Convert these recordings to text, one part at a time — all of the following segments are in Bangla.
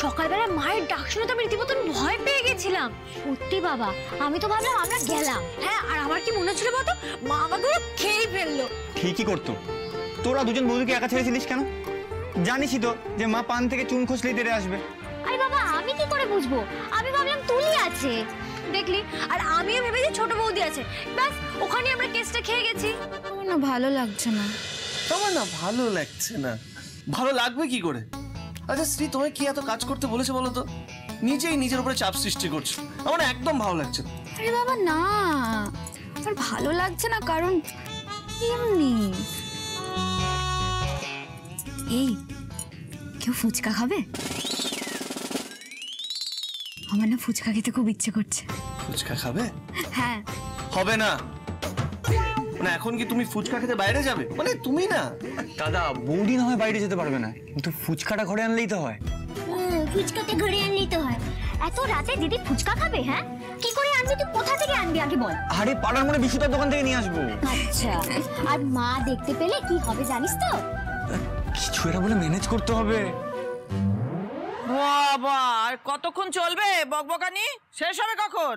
সকালবেলা মায়ের ডাক শুনে তো আমি রীতিমতো ভয় পেয়ে গেছিলাম। সত্যি বাবা, আমি তো ভাবলাম আমরা গেলাম। হ্যাঁ, আর আমার কি মনে হচ্ছিল বলতো, মা আমাকে খেয়ে ফেললো। ঠিকই করতো। তোরা দুজন বৌদিকে একা ছেড়েছিলিস কেন? জানিসই তো যে মা পান থেকে চুন খসলেই তেড়ে আসবে। আরে বাবা, আমি কি করে বুঝবো? আমি ভাবলাম তুলি আছে, দেখলি, আর আমিও ভেবেছি ছোট বৌদি আছে, ব্যাস ওখানে আমরা কেসটা খেয়ে গেছি। না, ভালো লাগছে না। তোমার না ভালো লাগছে না? ভালো লাগবে কি করে? আচ্ছা শ্রী, তোমায় কি এত কাজ করতে বলেছে বলো তো? নিজেই নিজের উপরে চাপ সৃষ্টি করছো, আমার একদম ভালো লাগছে না। আরে বাবা না, আর ভালো লাগছে না কারণ এমনি। এই, কেউ ফুচকা খাবে? আমার না ফুচকা খেতে খুব ইচ্ছে করছে। ফুচকা খাবে? হ্যাঁ। হবে না, মানে এখন কি তুমি ফুচকা খেতে বাইরে যাবে? মানে তুমি না দাদা, বৌদি না হয় বাইরে যেতে পারবে না, কিন্তু ফুচকাটা ঘরে আনলেই তো হয়। ফুচকাতে ঘরে আনলেই তো হয়। এত রাতে দিদি ফুচকা খাবে? হ্যাঁ, কি করে আনবি তুই? কোথা থেকে আনবি আগে বল। আরে পাড়ার মোড়ে বিশুদার দোকান থেকে নিয়ে আসবো। আচ্ছা, আর মা দেখতে পেলে কি হবে জানিস তো? কিছু এটা বলে ম্যানেজ করতে হবে। বাবা, আর কতক্ষণ চলবে বকবকানি? শেষ হবে কখন?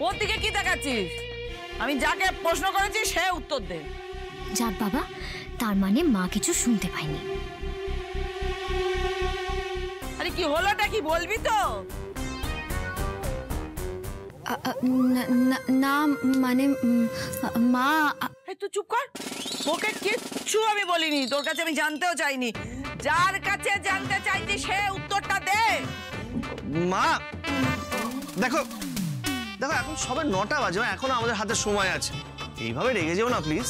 ওর দিকে কি দেখাচ্ছিস? আমি যাকে প্রশ্ন করেছি সে উত্তর দে। যাক বাবা, তার মানে মা কিছু শুনতে পায়নি। আরে কি হলোটা কি বলবি তো? না মানে মা। এই তুই চুপ কর, ওকে কিচ্ছু আমি বলিনি, তোর কাছে আমি জানতেও চাইনি। যার কাছে জানতে চাইছি সে উত্তরটা দে। মা দেখো দেখো, এখন সবে 9টা বাজে, এখনো আমাদের হাতে সময় আছে, এইভাবে রেগে যেও না প্লিজ।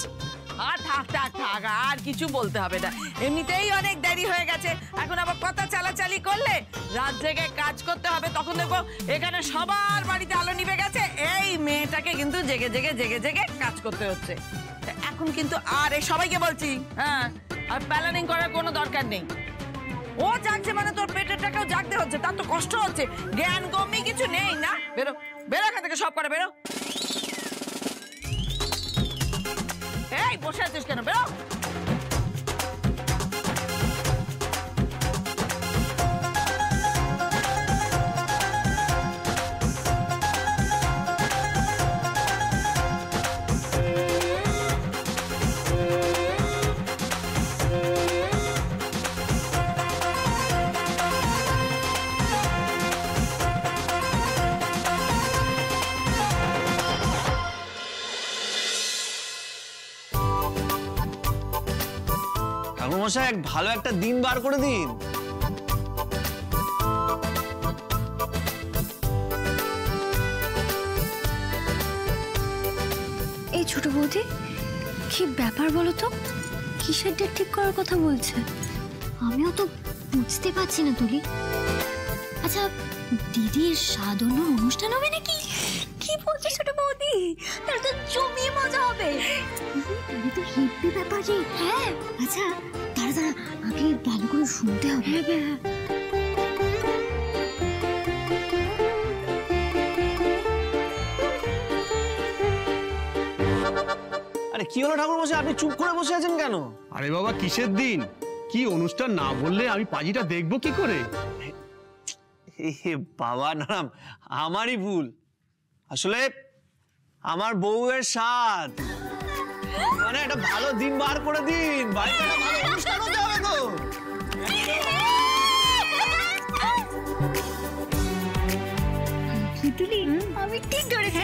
আর থাক থাক থাক, আর কিছু বলতে হবে না, এমনিতেই অনেক দেরি হয়ে গেছে। এখন আবার কথা চালাচালি করলে রাত জেগে কাজ করতে হবে, তখন দেখবো এখানে সবার বাড়িতে আলো নিভে গেছে, এই মেয়েটাকে কিন্তু জেগে জেগে জেগে জেগে কাজ করতে হচ্ছে। এখন কিন্তু আর এই সবাইকে বলছি, হ্যাঁ, আর প্ল্যানিং করার কোনো দরকার নেই। ও জাগছে মানে তোর পেটের টাকাও জাগতে হচ্ছে, তার তো কষ্ট হচ্ছে, জ্ঞান গম্যি কিছু নেই না। বেরো বেরো এখান থেকে, সব করে বেরো। এই বসে আছিস কেন? বেরো। ঠাকুরমশাই, এক ভালো একটা দিন বার করে দিন। এই ছোট বৌদি, কি ব্যাপার বলো তো? কিসের ডেট ঠিক করার কথা বলছে? আমিও তো বুঝতে পারছি না তুলি। আচ্ছা, দিদির সাধনার অনুষ্ঠান হবে নাকি? কি বলছিস ছোট বৌদি? তাহলে তো জমিয়ে মজা হবে। তুমি তো হিপি ব্যাপার রে। হ্যাঁ, আচ্ছা দাঁড়া দাঁড়া, আগে ভালো করে শুনতে হবে। আরে কি হলো ঠাকুরমশাই, আপনি চুপ করে বসে আছেন কেন? আরে বাবা, কিসের দিন? কি অনুষ্ঠান না বললে আমি পাজিটা দেখবো কি করে? বাবা না, আমারই ভুল। আসলে আমার বউয়ের সাথ, মানে একটা ভালো দিন বার করে দিন, বাড়িতে একটা ভালো অনুষ্ঠান হতে হবে তো। আমি ঠিক ধরেছি।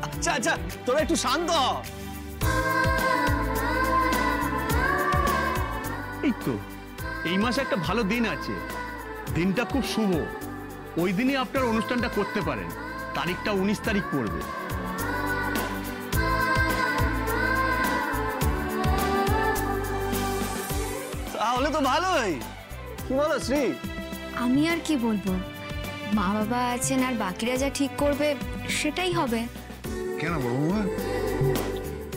আচ্ছা আচ্ছা, তোরা একটু শান্ত হ। এই তো এই মাসে একটা ভালো দিন আছে, দিনটা খুব শুভ, ওই দিনই আপনার অনুষ্ঠানটা করতে পারেন। তারিখটা 19 তারিখ পড়বে। তাহলে তো ভালোই। কি বলো শ্রী? আমি আর কি বলবো, মা বাবা আছেন আর বাকিরা যা ঠিক করবে সেটাই হবে। কেন বড় বৌমা,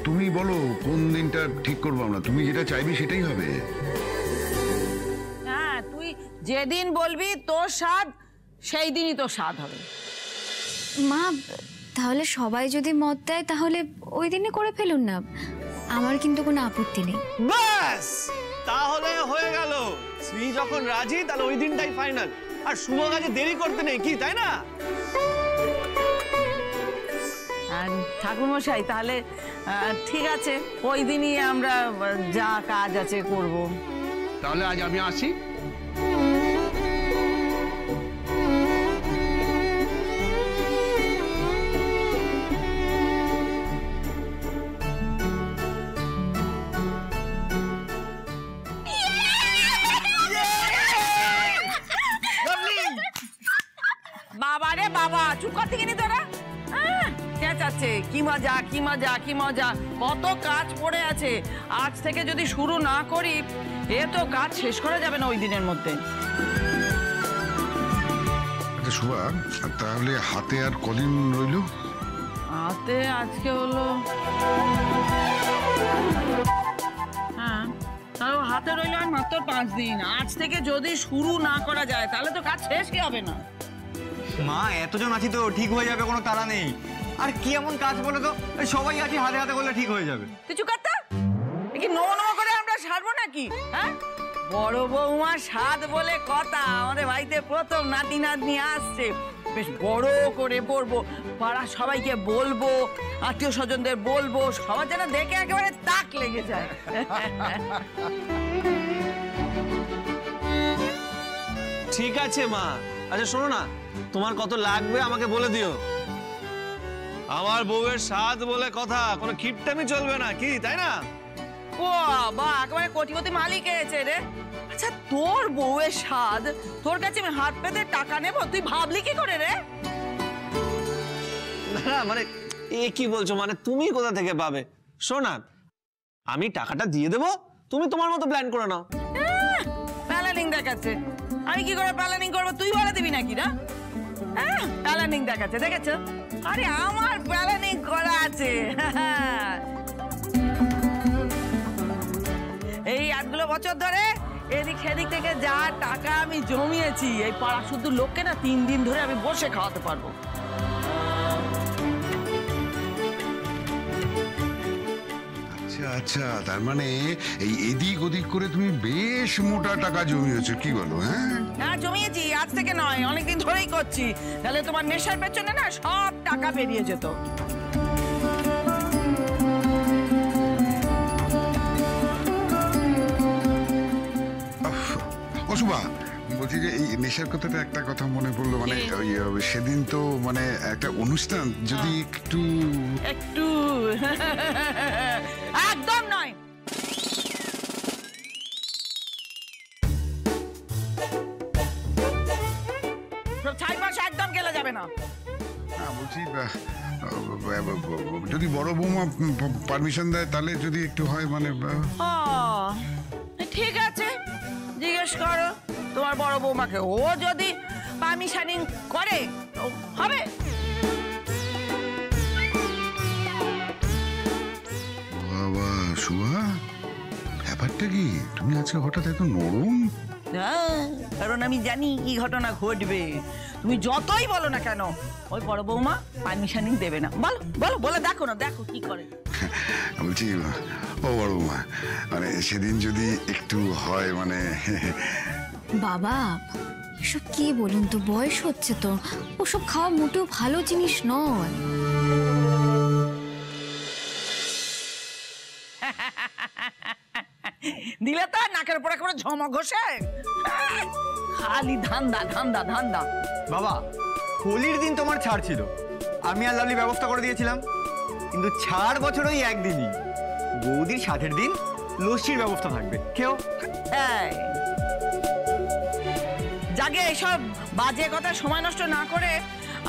তুমি বলো কোন দিনটা ঠিক করবো আমরা? তুমি যেটা চাইবে সেটাই হবে। হ্যাঁ, তুই যেদিন বলবি তোর স্বাদ, সেই দিনই তোর স্বাদ হবে। মা তাহলে সবাই যদি মত দেয় তাহলে ওই দিনে করে ফেলুন না, আমার কিন্তু কোনো আপত্তি নেই। ব্যাস, তাহলে হয়ে গেল। শ্রী যখন রাজি তাহলে ওই দিনটাই ফাইনাল। আর শুভ কাজে দেরি করতে নেই, কি তাই না? ঠাকুরমশাই তাহলে ঠিক আছে, ওই দিনই আমরা যা কাজ আছে করব। তাহলে আজ আমি আসি। বাবা রে বাবা, চুপ করতে কিনি তোরা। চেঁচাচ্ছে, কি মজা কি মজা কি মজা, কত কাজ পড়ে আছে। আজ থেকে যদি শুরু না করি এ তো কাজ শেষ করা যাবে না ওই দিনের মধ্যে। আচ্ছা শুভা, তাহলে হাতে আর কদিন রইল? হাতে আজকে হলো, হ্যাঁ তাহলে হাতে রইল আর মাত্র 5 দিন। আজ থেকে যদি শুরু না করা যায় তাহলে তো কাজ শেষ কি হবে না। মা এতজন আছি তো ঠিক হয়ে যাবে, কোনো তাড়া নেই। আর কি এমন কাজ বলে তো, সবাই আছি হাতে হাতে করলে ঠিক হয়ে যাবে। তুই চুপ করতে, কি নমো নমো করে আমরা সারবো নাকি? হ্যাঁ, বড় বৌমার স্বাদ বলে কথা, আমাদের বাড়িতে প্রথম নাতি নাতনি আসছে, বেশ বড় করে করবো, পাড়া সবাইকে বলবো, আত্মীয় স্বজনদের বলবো, সবার যেন দেখে একেবারে তাক লেগে যায়। ঠিক আছে মা। আচ্ছা শোনো না, তোমার কত লাগবে আমাকে বলে দিও। আমার বউয়ের স্বাদ বলে কথা, কোনো খিপটামি চলবে না, কি তাই না? ও বা একেবারে কোটিপতি মালিক এসেছে রে। আচ্ছা তোর বউয়ের স্বাদ, তোর কাছে আমি হাত পেতে টাকা নেবো, তুই ভাবলি কি করে রে? না মানে এ কি বলছো, মানে তুমি কোথা থেকে পাবে? শোনা, আমি টাকাটা দিয়ে দেবো, তুমি তোমার মতো প্ল্যান করে নাও। প্ল্যানিং দেখাচ্ছে, আমি কি করে প্ল্যানিং করবো তুই বলে দিবি নাকি না? হ্যাঁ প্ল্যানিং দেখাচ্ছে, দেখেছো? আরে আমার প্ল্যানিং করা আছে। এই 8 বছর ধরে এদিক সেদিক থেকে যা টাকা আমি জমিয়েছি, এই পাড়া শুধু লোককে না 3 দিন ধরে আমি বসে খাওয়াতে পারবো। আচ্ছা আচ্ছা, তার মানে এই এদিক ওদিক করে তুমি বেশ মোটা টাকা জমিয়েছো, কি বলো? হ্যাঁ হ্যাঁ জমিয়েছি, আজ থেকে নয়, অনেকদিন ধরেই করছি। তাহলে তোমার নেশার পেছনে না সব টাকা বেরিয়ে যেত। অশুভা, বলছি যে এই নেশার কথাটা একটা কথা মনে পড়লো, মানে ওই সেদিন তো মানে একটা অনুষ্ঠান, যদি একটু একটু একদম নয়। ছাইপাশে একদম গেলে যাবে না। বলছি যদি বড় বৌমা পারমিশন দেয় তাহলে যদি একটু হয়, মানে ঠিক আছে, জিজ্ঞেস করো তোমার বড় বৌমাকে, ও যদি পারমিশনিং করে হবে। বাবা শুভা, ব্যাপারটা কি? তুমি আজকে হঠাৎ এত নরম? কারণ আমি জানি কি ঘটনা ঘটবে। তুমি যতই বলো না কেন, ওই বড় বৌমা পারমিশনিং দেবে না। বলো বলো, বলে দেখো না, দেখো কি করে। বলছি ও বড় বৌমা, মানে সেদিন যদি একটু হয়, মানে বাবা এসব কি বলুন তো, বয়স হচ্ছে তো, ওসব খাওয়া মোটেও ভালো জিনিস নয়। দিলে তো নাকের উপরে করে ঝমক ঘষে, খালি ধান্দা ধান্দা ধান্দা। বাবা, হোলির দিন তোমার ছাড় ছিল, আমি আর লাভলি ব্যবস্থা করে দিয়েছিলাম, কিন্তু ছাড় বছর ওই একদিনই। বৌদির সাথের দিন লস্যির ব্যবস্থা থাকবে, কেউ জাগে এইসব বাজে কথা সময় নষ্ট না করে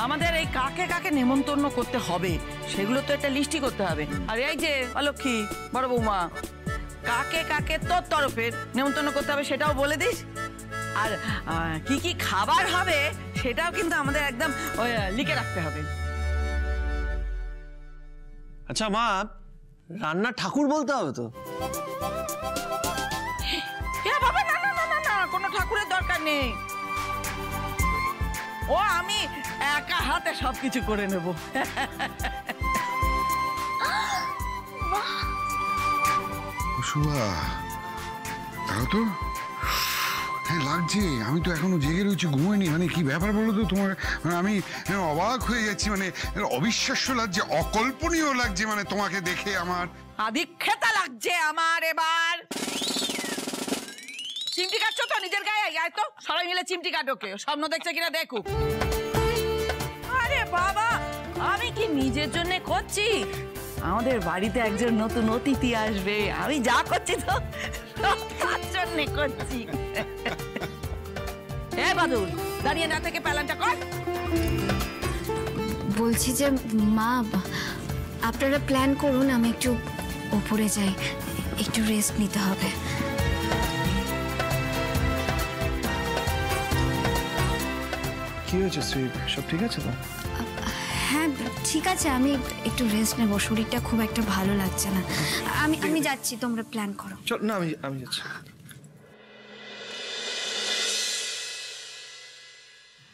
আমাদের এই কাকে কাকে নেমন্তন্ন করতে হবে সেগুলো তো একটা লিস্টই করতে হবে। আর এই যে অলক্ষী বড় বৌমা, কাকে কাকে তোর তরফের নেমন্তন্ন করতে হবে সেটাও বলে দিস। আর কি কি খাবার হবে সেটাও কিন্তু আমাদের একদম লিখে রাখতে হবে। আচ্ছা মা, রান্না ঠাকুর বলতে হবে তো? বাবা না না না না, কোনো ঠাকুরের দরকার নেই। ও আমি একা হাতে সবকিছু করে নেব। শুভা তাও তো হ্যাঁ লাগছে। আমি তো এখনো জেগে রয়েছি, ঘুমাইনি। মানে কি ব্যাপার বলো তো তোমার? মানে আমি অবাক হয়ে যাচ্ছি, মানে অবিশ্বাস্য লাগছে, অকল্পনীয় লাগছে মানে তোমাকে দেখে আমার। আদিক্ষেতা লাগছে আমার এবার। চিমটি কাটছো তো নিজের গায়ে? আয় তো সবাই মিলে চিমটি কাটোকে, স্বপ্ন দেখছে কিনা দেখুক। আরে বাবা, আমি কি নিজের জন্য করছি? আমাদের বাড়িতে একজন নতুন অতিথি আসবে, আমি যা করছি তো তার জন্য করছি। এ বাদুল, দাঁড়িয়ে না থেকে প্যালানটা কর। বলছি যে মা, আপনারা প্ল্যান করুন, আমি একটু উপরে যাই, একটু রেস্ট নিতে হবে। কি হয়েছে শ্রী, সব ঠিক আছে তো? হ্যাঁ ঠিক আছে, আমি একটু রেস্ট নেবো, শরীরটা খুব একটা ভালো লাগছে না। আমি যাচ্ছি, তোমরা প্ল্যান করো। চল না, আমি যাচ্ছি।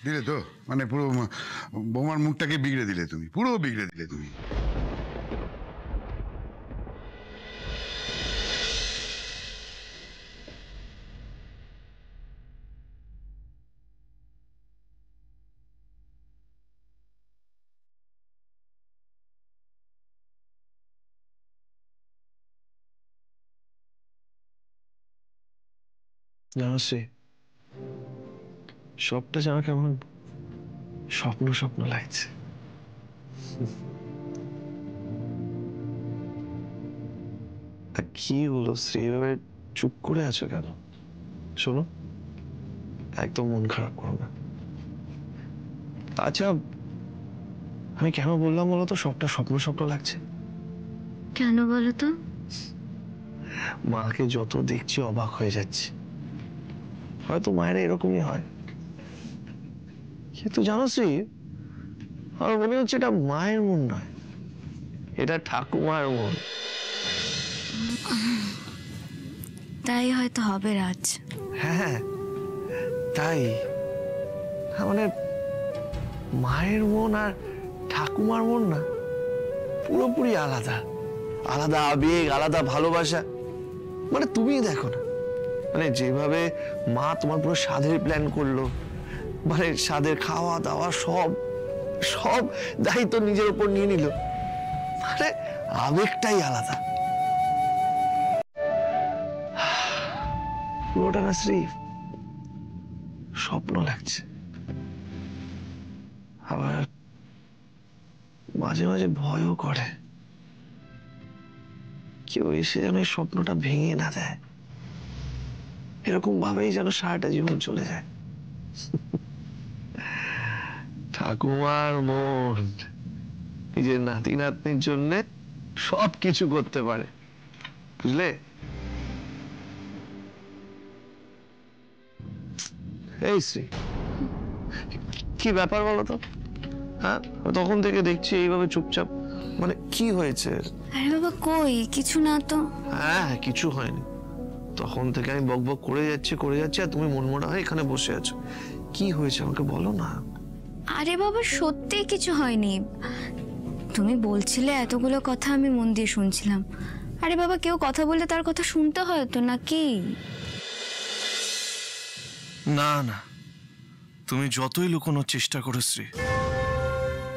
দিলে তো মানে পুরো বৌমার মুখটাকে বিগড়ে দিলে তুমি, পুরো বিগড়ে দিলে তুমি। জানো শ্রী, সবটা যেন কেমন স্বপ্ন স্বপ্ন লাগছে। কি হলো শ্রী, এভাবে চুপ করে আছো কেন? শোনো, একদম মন খারাপ করো না। আচ্ছা, আমি কেন বললাম বলো তো সবটা স্বপ্ন স্বপ্ন লাগছে? কেন বলো তো? মাকে যত দেখছি অবাক হয়ে যাচ্ছে। হয়তো মায়েরা এরকমই হয়, কিন্তু জানো শ্রী, আমার মনে হচ্ছে এটা মায়ের মন নয়, এটা ঠাকুমার মন। তাই হয়তো হবে রাজ। হ্যাঁ তাই, মানে মায়ের মন আর ঠাকুমার মন না পুরোপুরি আলাদা, আলাদা আবেগ, আলাদা ভালোবাসা। মানে তুমি দেখো না, মানে যেভাবে মা তোমার পুরো স্বাদের প্ল্যান করলো, মানে স্বাদের খাওয়া দাওয়া সব সব দায়িত্ব নিজের উপর নিয়ে নিল, মানে আবেগটাই আলাদা। পুরোটা না শ্রী স্বপ্ন লাগছে, আবার মাঝে মাঝে ভয়ও করে কেউ এসে যেন এই স্বপ্নটা ভেঙে না দেয়, এরকম ভাবেই যেন সারাটা জীবন চলে যায়। ঠাকুমার মন নিজের নাতি নাতনির জন্য সব কিছু করতে পারে, বুঝলে? এই শ্রী, কি ব্যাপার বলো তো? হ্যাঁ, তখন থেকে দেখছি এইভাবে চুপচাপ, মানে কি হয়েছে? আরে বাবা কই, কিছু না তো। হ্যাঁ কিছু হয়নি, তখন থেকে আমি বকবক করে যাচ্ছি আর তুমি মনমরা হয়ে এখানে বসে আছো। কি হয়েছে আমাকে বলো না। আরে বাবা সত্যি কিছু হয়নি, তুমি বলছিলে এতগুলো কথা, আমি মন দিয়ে শুনছিলাম। আরে বাবা কেউ কথা বললে তার কথা শুনতে হয় তো, নাকি? না না, তুমি যতই লুকোনোর চেষ্টা করো শ্রী,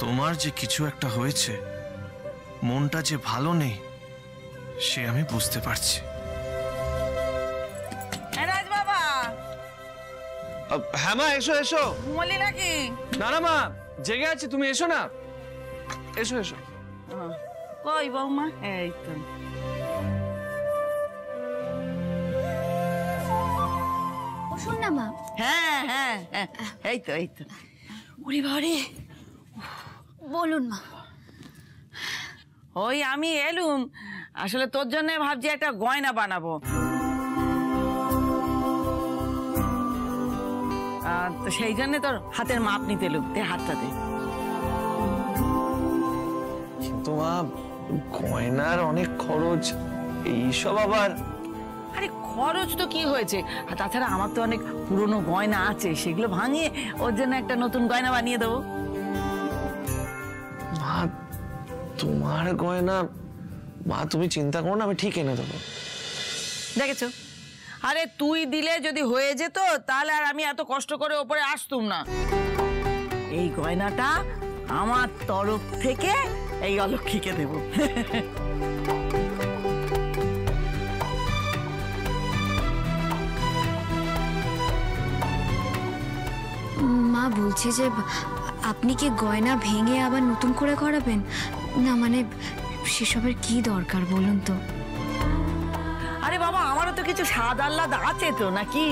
তোমার যে কিছু একটা হয়েছে, মনটা যে ভালো নেই, সে আমি বুঝতে পারছি। রাজ বাবা, হ্যাঁ মা, এসো এসো। ঘুমালি নাকি? না না মা, জেগে আছি, তুমি এসো না, এসো এসো। কই বৌমা? এই তো। শোন না মা। হ্যাঁ হ্যাঁ হ্যাঁ, এই তো এই তো। উড়ি বাড়ি, বলুন মা। ওই আমি এলুম, আসলে তোর জন্য ভাবছি একটা গয়না বানাবো। তো সেই জন্য তোর হাতের মাপ নিতে এলুম, তে হাতটা দে। কিন্তু মা, গয়নার অনেক খরচ, এইসব আবার। আরে খরচ তো কি হয়েছে, আর তাছাড়া আমার তো অনেক পুরনো গয়না আছে, সেগুলো ভাঙিয়ে ওর জন্য একটা নতুন গয়না বানিয়ে দেবো। তোমার গয়না মা তুমি চিন্তা করো না, আমি ঠিক এনে দেবো। দেখেছো, আরে তুই দিলে যদি হয়ে যেত তাহলে আর আমি এত কষ্ট করে ওপরে আসতুম না। এই গয়নাটা আমার তরফ থেকে এই অলক্ষীকে দেব। মা বলছি যে আপনি কি গয়না ভেঙে আবার নতুন করে করাবেন? না মানে সেসবের কি দরকার বলুন তো? আরে বাবা, আমারও তো কিছু স্বাদ আহ্লাদ আছে তো, নাকি?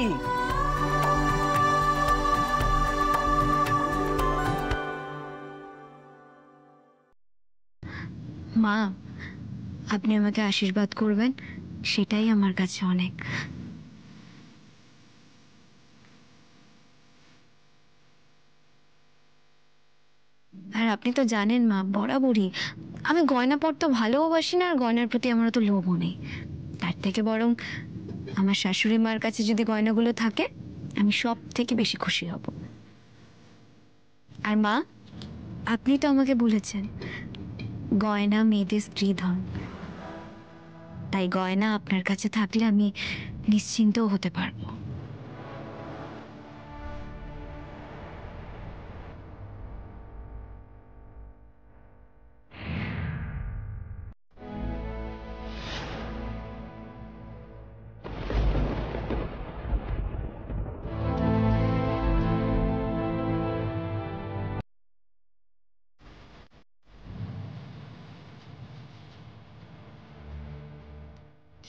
মা, আপনি আমাকে আশীর্বাদ করবেন, সেটাই আমার কাছে অনেক। আর আপনি তো জানেন মা, বরাবরই আমি গয়না পরতে ভালোবাসি না, আর গয়নার প্রতি আমার তো লোভও নেই। তার থেকে বরং আমার শাশুড়ি মার কাছে যদি গয়নাগুলো থাকে, আমি সব থেকে বেশি খুশি হব। আর মা, আপনি তো আমাকে বলেছেন গয়না মেয়েদের স্ত্রী ধন, তাই গয়না আপনার কাছে থাকলে আমি নিশ্চিন্তও হতে পারবো।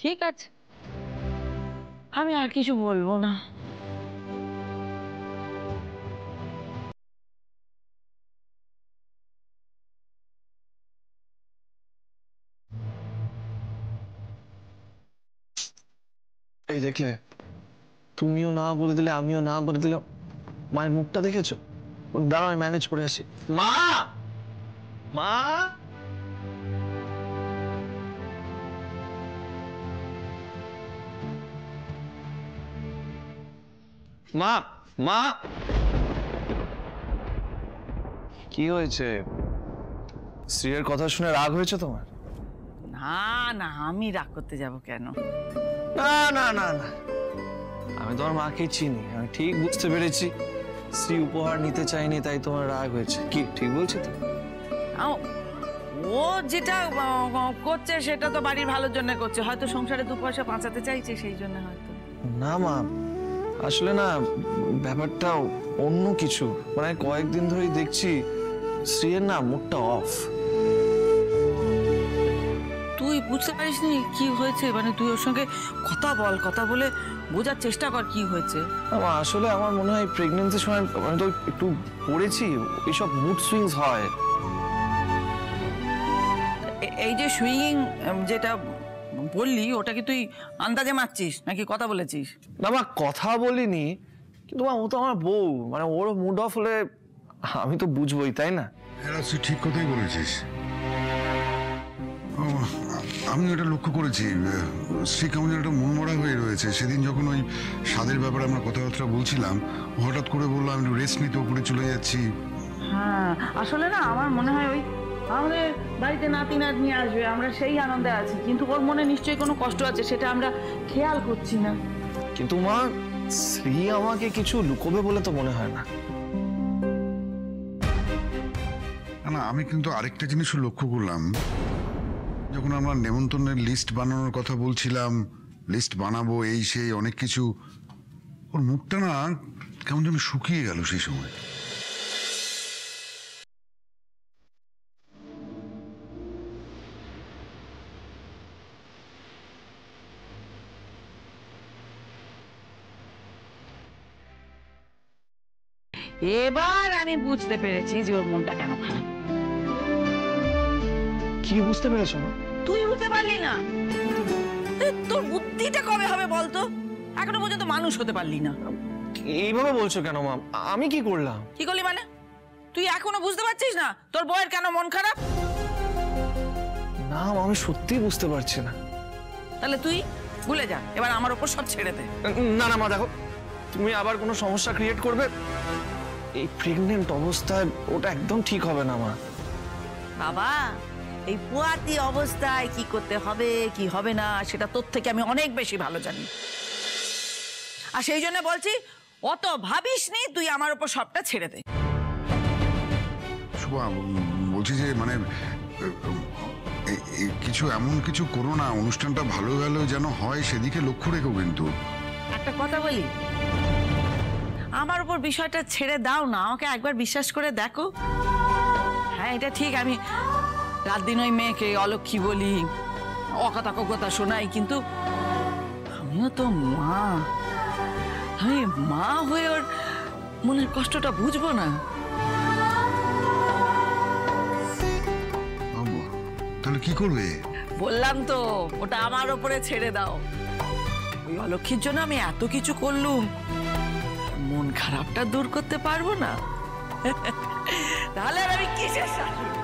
ঠিক আছে, আমি আর কিছু বলবো না। এই দেখলে, তুমিও না বলে দিলে আমিও না বলে দিলাম। মায়ের মুখটা দেখেছো? দাঁড়াও, আমি ম্যানেজ করে আসি। মা, মা, মা, মা, কি হয়েছে? স্ত্রীর কথা শুনে রাগ হয়েছে তোমার? না না, আমি রাগ করতে যাব কেন? না না না না, আমি তোমার মাকে চিনি, আমি ঠিক বুঝতে পেরেছি স্ত্রী উপহার নিতে চাইনি, তাই তোমার রাগ হয়েছে। কি ঠিক বলছি তো? ও যেটা করছে সেটা তো বাড়ির ভালোর জন্য করছে, হয়তো সংসারে 2 পয়সা বাঁচাতে চাইছে, সেই জন্য হয়তো। না মা, আসলে না, ব্যাপারটা অন্য কিছু। মানে কয়েকদিন ধরেই দেখছি স্ত্রীর না মুডটা অফ। তুই বুঝতে পারিস নি কি হয়েছে? মানে তুই ওর সঙ্গে কথা বল, কথা বলে বোঝার চেষ্টা কর কি হয়েছে। আসলে আমার মনে হয় প্রেগনেন্সির সময় আমি তো একটু পড়েছি, এইসব মুড সুইংস হয়। এই যে সুইং যেটা বললি, ওটা কি তুই আন্দাজে মারছিস নাকি কথা বলেছিস? না মা, কথা বলিনি, কিন্তু মা ও তো আমার বউ, মানে ওর মুড অফ হলে আমি তো বুঝবোই, তাই না? হ্যাঁ, তুই ঠিক কথাই বলেছিস। আমি এটা লক্ষ্য করেছি, শ্রী কেমন যেন একটা মনমরা হয়ে রয়েছে। সেদিন যখন ওই স্বাদের ব্যাপারে আমরা কথাবার্তা বলছিলাম, হঠাৎ করে বললাম আমি একটু রেস্ট নিতে উপরে চলে যাচ্ছি। হ্যাঁ, আসলে না আমার মনে হয় ওই আমাদের বাড়িতে নাতি নাতনি আসবে, আমরা সেই আনন্দে আছি, কিন্তু ওর মনে নিশ্চয়ই কোনো কষ্ট আছে, সেটা আমরা খেয়াল করছি না। কিন্তু মা, শ্রী আমাকে কিছু লুকোবে বলে তো মনে হয় না। না, আমি কিন্তু আরেকটা জিনিসও লক্ষ্য করলাম। যখন আমরা নেমন্তন্নের লিস্ট বানানোর কথা বলছিলাম, লিস্ট বানাবো এই সেই অনেক কিছু, ওর মুখটা না কেমন যেন শুকিয়ে গেল সেই সময়। এবার আমি বুঝতে পেরেছি যে ওর মনটা কেন খারাপ। কি বুঝতে পেরেছো মা? তুই বুঝতে পারলি না? তোর বুদ্ধিটা কবে হবে বলতো? এখনো পর্যন্ত মানুষ হতে পারলি না। এইভাবে বলছো কেন মা? আমি কি করলাম? কি করলি মানে? তুই এখনো বুঝতে পারছিস না তোর বউয়ের কেন মন খারাপ? না, আমি সত্যি বুঝতে পারছি না। তাহলে তুই ভুলে যা, এবার আমার উপর সব ছেড়ে দে। না না মা, দেখো, তুমি আবার কোনো সমস্যা ক্রিয়েট করবে, এই প্রেগনেন্ট অবস্থায় ওটা একদম ঠিক হবে না মা। বাবা, এই পুয়াতি অবস্থায় কি করতে হবে কি হবে না সেটা তোর থেকে আমি অনেক বেশি ভালো জানি। আর সেই জন্য বলছি অত ভাবিস নি, তুই আমার উপর সবটা ছেড়ে দে। শুভা বলছি যে মানে কিছু এমন কিছু করো না, অনুষ্ঠানটা ভালো ভালো যেন হয় সেদিকে লক্ষ্য রেখো। কিন্তু একটা কথা বলি, আমার উপর বিষয়টা ছেড়ে দাও না, আমাকে একবার বিশ্বাস করে দেখো। হ্যাঁ এটা ঠিক, আমি রাত দিন ওই মেয়েকে অলক্ষী বলি, অকথা কথা শোনাই, কিন্তু আমিও তো মা। আমি মা হয়ে ওর মনের কষ্টটা বুঝবো না? তাহলে কি করবে? বললাম তো ওটা আমার ওপরে ছেড়ে দাও। ওই অলক্ষীর জন্য আমি এত কিছু করলুম, মন খারাপটা দূর করতে পারবো না? তাহলে আর আমি কিসের শাশুড়ি?